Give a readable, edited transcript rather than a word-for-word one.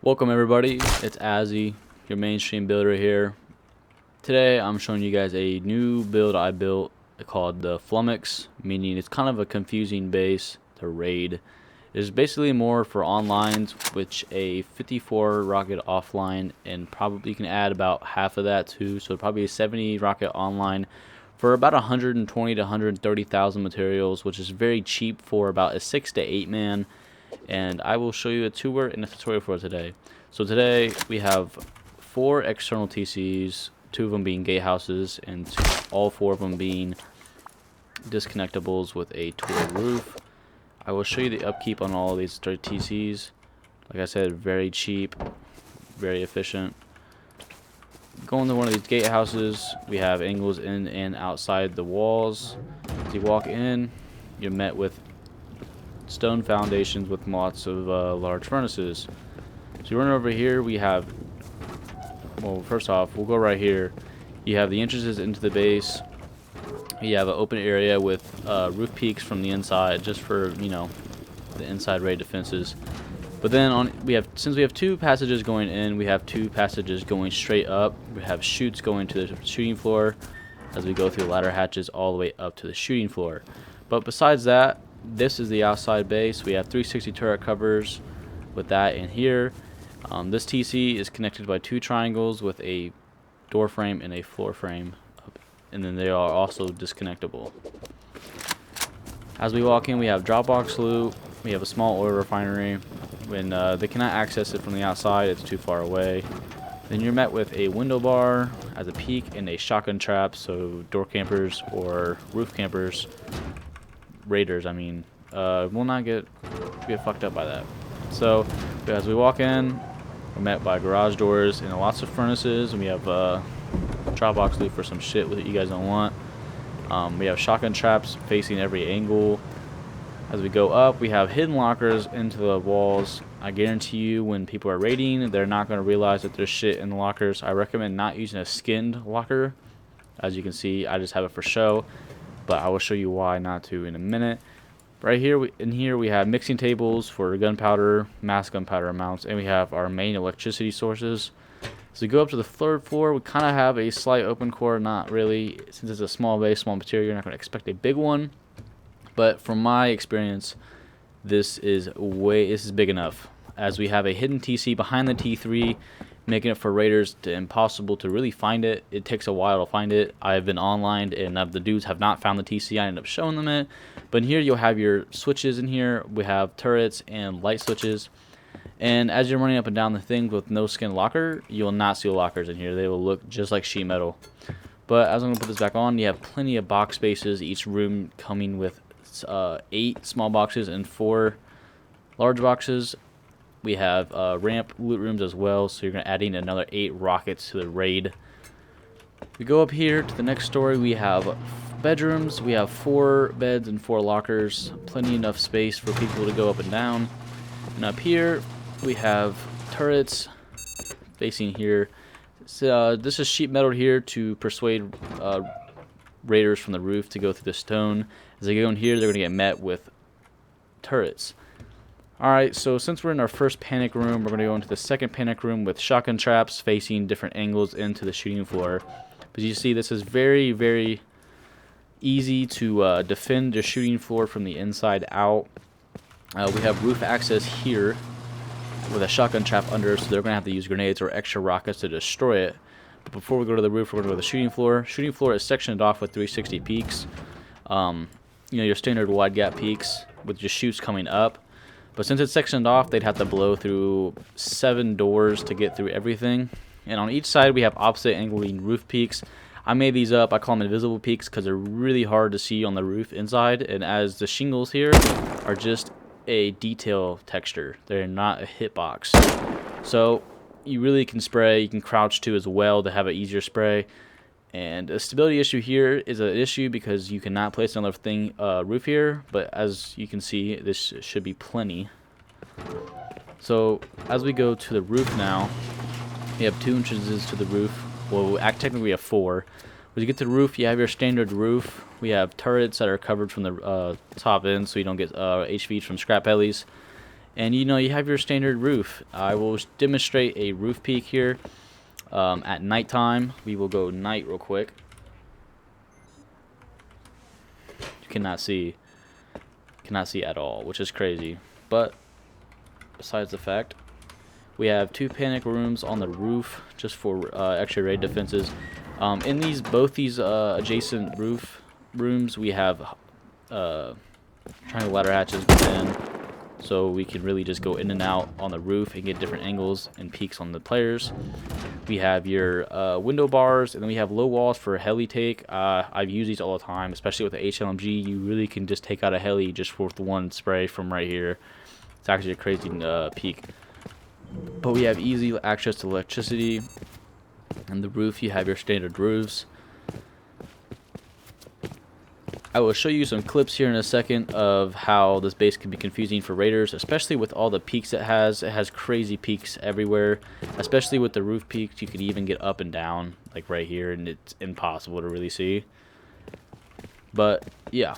Welcome everybody, it's Azzy, your mainstream builder here. Today I'm showing you guys a new build I built called the Flummox, meaning it's kind of a confusing base to raid. It's basically more for online, which a 54 rocket offline, and probably you can add about half of that too, so probably a 70 rocket online for about 120 to 130,000 materials, which is very cheap for about a 6 to 8 man. And I will show you a tour and a tutorial for today. So today we have 4 external TCs, 2 of them being gatehouses, and all 4 of them being disconnectables with a tour roof. I will show you the upkeep on all of these TCs. Like I said, very cheap, very efficient. Going to one of these gatehouses, we have angles in and outside the walls. As you walk in, you're met with stone foundations with lots of large furnaces. So you run over here, we have, well, first off, we'll go right here. You have the entrances into the base. You have an open area with roof peaks from the inside, just for, you know, the inside raid defenses. But then since we have 2 passages going in, we have 2 passages going straight up. We have chutes going to the shooting floor as we go through the ladder hatches all the way up to the shooting floor. But besides that, this is the outside base. We have 360 turret covers with that in here. This TC is connected by 2 triangles with a door frame and a floor frame, and then they are also disconnectable. As we walk in, we have Dropbox loot. We have a small oil refinery. When they cannot access it from the outside, it's too far away. Then you're met with a window bar as a peak and a shotgun trap, so door campers or roof campers, raiders I mean, will not get fucked up by that. So as we walk in, we're met by garage doors and lots of furnaces, and we have Dropbox loot for some shit that you guys don't want. We have shotgun traps facing every angle. As we go up, we have hidden lockers into the walls. I guarantee you, when people are raiding, they're not going to realize that there's shit in the lockers. I recommend not using a skinned locker. As you can see, I just have it for show, but I will show you why not to in a minute. Right here, in here we have mixing tables for gunpowder, mass gunpowder amounts, and we have our main electricity sources. As we go up to the 3rd floor, we kind of have a slight open core. Not really, since it's a small base, small material, you're not going to expect a big one. But from my experience, this is big enough, as we have a hidden TC behind the T3, making it for raiders impossible to really find it. It takes a while to find it. I've been online and the dudes have not found the TC. I ended up showing them it. But in here you'll have your switches in here. We have turrets and light switches. And as you're running up and down the things with no skin locker, you will not see lockers in here. They will look just like sheet metal. But as I'm going to put this back on, you have plenty of box spaces, each room coming with 8 small boxes and 4 large boxes. We have ramp loot rooms as well, so you're going to add in another 8 rockets to the raid. We go up here to the next story. We have bedrooms. We have 4 beds and 4 lockers. Plenty enough space for people to go up and down. And up here we have turrets facing here. So this is sheet metal here to persuade raiders from the roof to go through the stone. As they go in here, they're going to get met with turrets. Alright, so since we're in our first panic room, we're going to go into the second panic room with shotgun traps facing different angles into the shooting floor. But you see, this is very, very easy to defend your shooting floor from the inside out. We have roof access here with a shotgun trap under, so they're going to have to use grenades or extra rockets to destroy it. But before we go to the roof, we're going to go to the shooting floor. Shooting floor is sectioned off with 360 peaks. You know, your standard wide gap peaks with your chutes coming up. But since it's sectioned off, they'd have to blow through 7 doors to get through everything. And on each side, we have opposite angling roof peaks. I made these up. I call them invisible peaks because they're really hard to see on the roof inside. And as the shingles here are just a detail texture, they're not a hitbox. So you really can spray. You can crouch too as well to have an easier spray. And a stability issue here is an issue because you cannot place another roof here, but as you can see, this should be plenty. So as we go to the roof now, we have 2 entrances to the roof. Well, technically we have 4. When you get to the roof, you have your standard roof. We have turrets that are covered from the top end, so you don't get HVs from scrap helis. And you know, you have your standard roof. I will demonstrate a roof peak here at nighttime. We will go night real quick. You cannot see at all, which is crazy. But besides the fact, we have 2 panic rooms on the roof just for extra raid defenses. In both these adjacent roof rooms, we have triangle ladder hatches within, so we can really just go in and out on the roof and get different angles and peaks on the players. We have your window bars, and then we have low walls for heli take. I've used these all the time, especially with the HLMG. You really can just take out a heli just with one spray from right here. It's actually a crazy peak. But we have easy access to electricity. And the roof, you have your standard roofs. I will show you some clips here in a second of how this base can be confusing for raiders, especially with all the peaks it has. It has crazy peaks everywhere, especially with the roof peaks. You could even get up and down, like right here, and it's impossible to really see. But yeah,